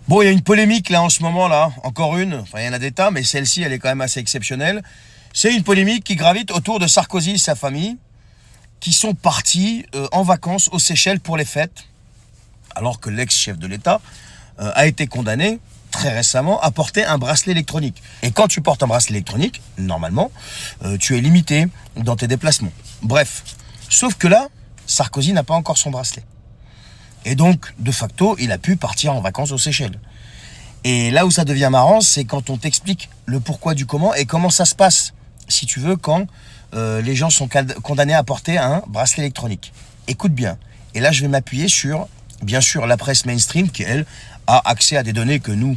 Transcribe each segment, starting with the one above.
Bon, il y a une polémique là en ce moment là, encore une, enfin il y en a des tas, mais celle-ci elle est quand même assez exceptionnelle. C'est une polémique qui gravite autour de Sarkozy et sa famille, qui sont partis en vacances aux Seychelles pour les fêtes, alors que l'ex-chef de l'État a été condamné très récemment à porter un bracelet électronique. Et quand tu portes un bracelet électronique, normalement, tu es limité dans tes déplacements. Bref, sauf que là, Sarkozy n'a pas encore son bracelet. Et donc, de facto, il a pu partir en vacances aux Seychelles. Et là où ça devient marrant, c'est quand on t'explique le pourquoi du comment et comment ça se passe, si tu veux, quand les gens sont condamnés à porter un bracelet électronique. Écoute bien. Et là, je vais m'appuyer sur, bien sûr, la presse mainstream qui, elle, a accès à des données que nous,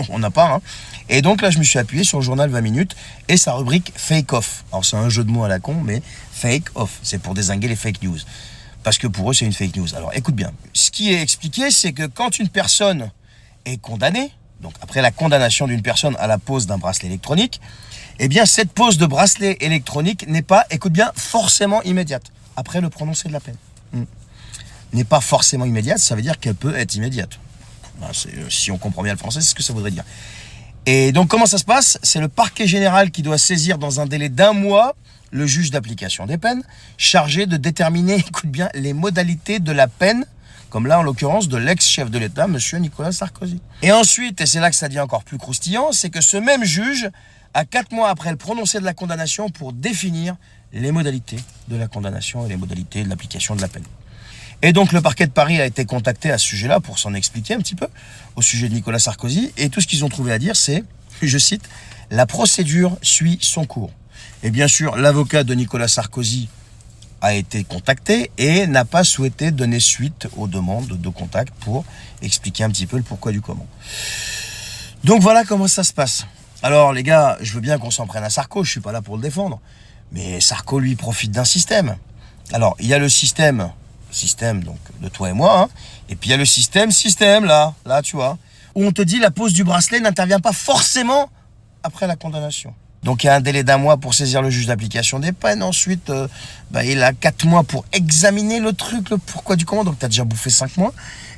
on n'a pas. Hein. Et donc là, je me suis appuyé sur le journal 20 minutes et sa rubrique Fake Off. Alors, c'est un jeu de mots à la con, mais Fake Off, c'est pour dézinguer les fake news. Parce que pour eux, c'est une fake news. Alors, écoute bien. Ce qui est expliqué, c'est que quand une personne est condamnée, donc après la condamnation d'une personne à la pose d'un bracelet électronique, eh bien, cette pose de bracelet électronique n'est pas, écoute bien, forcément immédiate, après le prononcé de la peine. N'est pas forcément immédiate, ça veut dire qu'elle peut être immédiate. Si on comprend bien le français, c'est ce que ça voudrait dire. Et donc, comment ça se passe? C'est le parquet général qui doit saisir dans un délai d'1 mois le juge d'application des peines, chargé de déterminer, écoute bien, les modalités de la peine, comme là, en l'occurrence, de l'ex-chef de l'État, M. Nicolas Sarkozy. Et ensuite, et c'est là que ça devient encore plus croustillant, c'est que ce même juge a 4 mois après le prononcé de la condamnation pour définir les modalités de la condamnation et les modalités de l'application de la peine. Et donc, le parquet de Paris a été contacté à ce sujet-là pour s'en expliquer un petit peu au sujet de Nicolas Sarkozy. Et tout ce qu'ils ont trouvé à dire, c'est, je cite, « La procédure suit son cours ». Et bien sûr, l'avocat de Nicolas Sarkozy a été contacté et n'a pas souhaité donner suite aux demandes de contact pour expliquer un petit peu le pourquoi du comment. Donc voilà comment ça se passe. Alors les gars, je veux bien qu'on s'en prenne à Sarko, je suis pas là pour le défendre, mais Sarko lui profite d'un système. Alors il y a le système donc de toi et moi, hein, et puis il y a le système là tu vois, où on te dit la pose du bracelet n'intervient pas forcément après la condamnation. Donc il y a un délai d'1 mois pour saisir le juge d'application des peines. Ensuite, il a 4 mois pour examiner le truc, le pourquoi du comment. Donc tu as déjà bouffé 5 mois.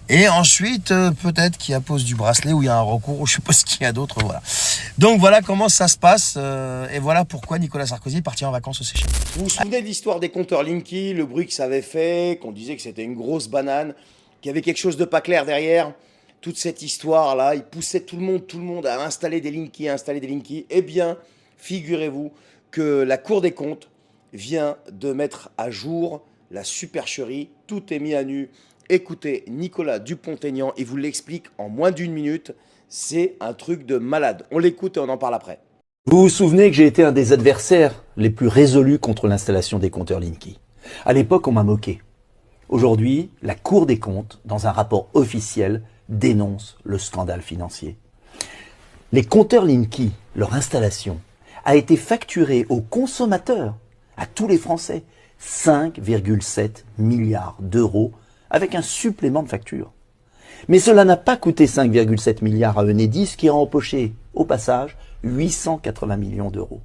Et ensuite, peut-être qu'il y a pose du bracelet ou il y a un recours ou je sais pas ce qu'il y a d'autre. Voilà. Donc voilà comment ça se passe. Et voilà pourquoi Nicolas Sarkozy est parti en vacances aux Seychelles. Vous vous souvenez de l'histoire des compteurs Linky, le bruit que ça avait fait, qu'on disait que c'était une grosse banane, qu'il y avait quelque chose de pas clair derrière? Toute cette histoire-là, il poussait tout le monde à installer des Linky, Eh bien, figurez-vous que la Cour des comptes vient de mettre à jour la supercherie. Tout est mis à nu. Écoutez, Nicolas Dupont-Aignan, il vous l'explique en moins d'1 minute. C'est un truc de malade. On l'écoute et on en parle après. Vous vous souvenez que j'ai été un des adversaires les plus résolus contre l'installation des compteurs Linky. À l'époque, on m'a moqué. Aujourd'hui, la Cour des comptes, dans un rapport officiel, dénonce le scandale financier. Les compteurs Linky, leur installation, a été facturée aux consommateurs, à tous les Français, 5,7 milliards d'euros avec un supplément de facture. Mais cela n'a pas coûté 5,7 milliards à Enedis qui a empoché, au passage, 880 millions d'euros.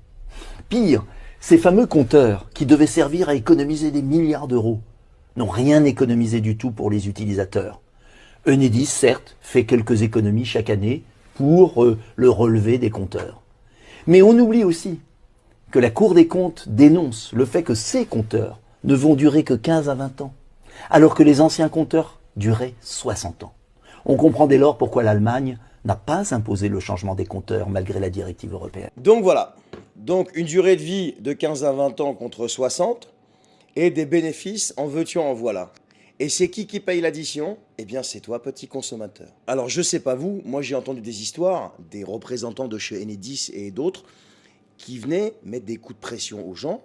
Pire, ces fameux compteurs qui devaient servir à économiser des milliards d'euros n'ont rien économisé du tout pour les utilisateurs. Enedis, certes, fait quelques économies chaque année pour le relevé des compteurs. Mais on oublie aussi que la Cour des comptes dénonce le fait que ces compteurs ne vont durer que 15 à 20 ans, alors que les anciens compteurs duraient 60 ans. On comprend dès lors pourquoi l'Allemagne n'a pas imposé le changement des compteurs malgré la directive européenne. Donc voilà, donc une durée de vie de 15 à 20 ans contre 60 et des bénéfices en veux-tu en voilà. Et c'est qui paye l'addition? Eh bien c'est toi, petit consommateur. Alors je sais pas vous, moi j'ai entendu des histoires, des représentants de chez Enedis et d'autres qui venaient mettre des coups de pression aux gens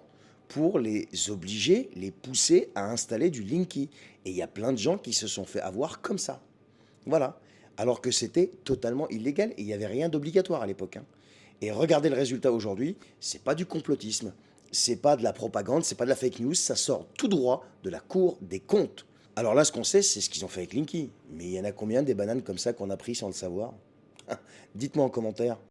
pour les obliger, les pousser à installer du Linky. Et il y a plein de gens qui se sont fait avoir comme ça. Voilà. Alors que c'était totalement illégal et il n'y avait rien d'obligatoire à l'époque. Hein. Et regardez le résultat aujourd'hui, c'est pas du complotisme, c'est pas de la propagande, c'est pas de la fake news, ça sort tout droit de la Cour des comptes. Alors là, ce qu'on sait, c'est ce qu'ils ont fait avec Linky. Mais il y en a combien des bananes comme ça qu'on a pris sans le savoir? Dites-moi en commentaire.